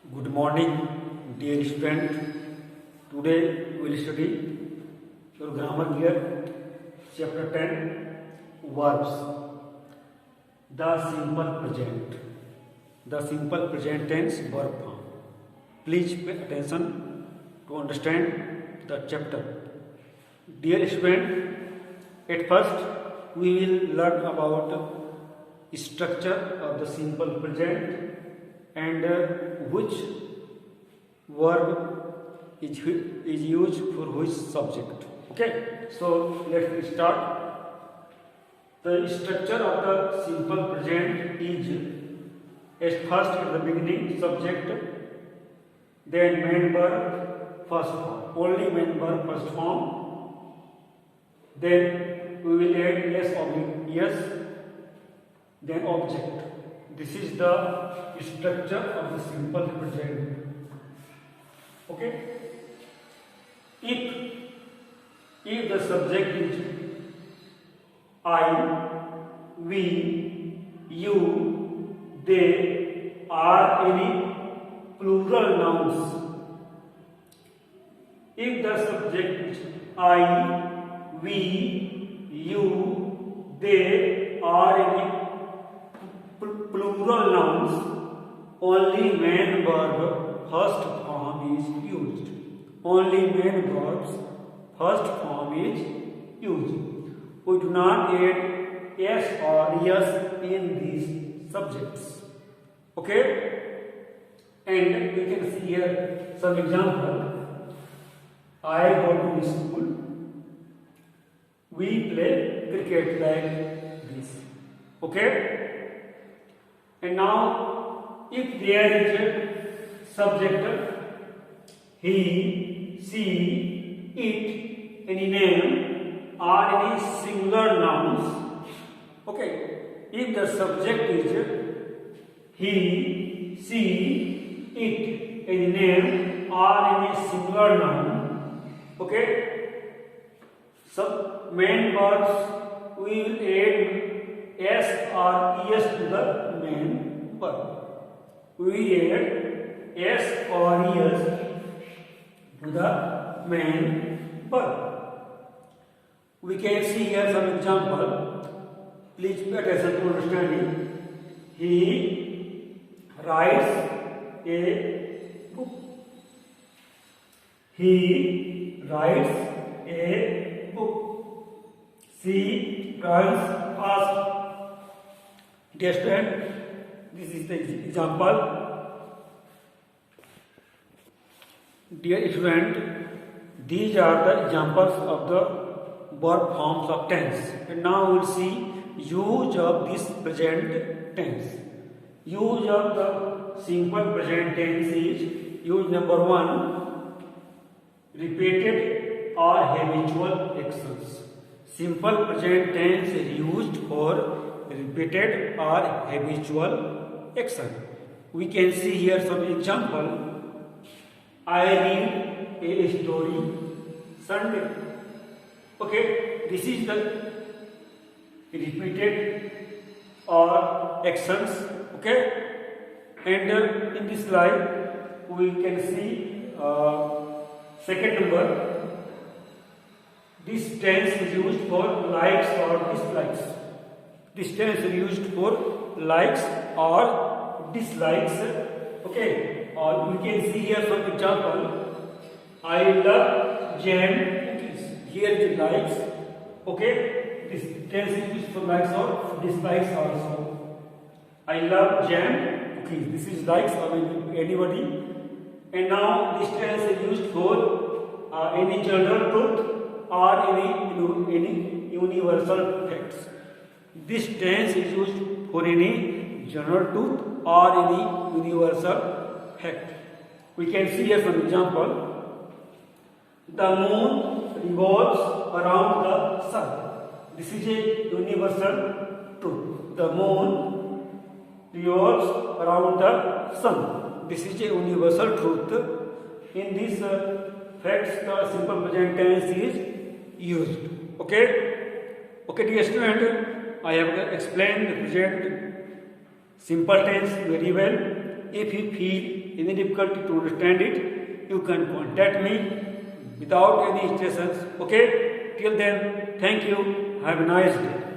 Good morning, dear student. Today we will study your grammar here, chapter 10, verbs. The simple present. The simple present tense verb form. Please pay attention to understand the chapter. Dear student, at first we will learn about structure of the simple present and which verb is used for which subject. Okay, so let's start. The structure of the simple present is at first at the beginning subject, then main verb first form, only main verb first form, then we will add yes or yes, then object. This is the structure of the simple present. Okay. If the subject is I, we, you, they are any plural nouns. If the subject is I, we, you, they are any plural nouns, only main verb first form is used. Only main verbs first form is used. We do not add s or yes in these subjects. Okay? And we can see here some example. I go to school. We play cricket like this. Okay? And now, if there is a subject, he, she, it, any name, or any singular nouns, okay, if the subject is he, she, it, any name, or any singular noun, okay, some main verbs we will add s or es to the main verb. We add s or es to the main verb. We can see here some example. Please pay attention to understanding. He writes a book. He writes a book. She runs fast. Dear student, this is the example. Dear student, these are the examples of the verb forms of tense. And now we will see use of this present tense. Use of the simple present tense is use number 1, repeated or habitual actions. Simple present tense is used for repeated or habitual action. We can see here some example. I read a story Sunday. Okay, this is the repeated or actions. Okay, and in this slide we can see second number. This tense is used for likes or dislikes. This tense is used for likes or dislikes. Okay, or we can see here some example. I love jam cookies. Here the likes. Okay, this tense is used for likes or dislikes also. I love jam cookies. This is likes or anybody. And now this tense is used for any general truth or any universal facts. This tense is used for any general truth or any universal fact. We can see here some example. The moon revolves around the sun. This is a universal truth. The moon revolves around the sun. This is a universal truth. In these facts, the simple present tense is used. Okay? Okay, dear student, I have explained the present simple tense very well. if you feel any difficulty to understand it, you can contact me without any hesitations. Okay, till then, thank you, have a nice day.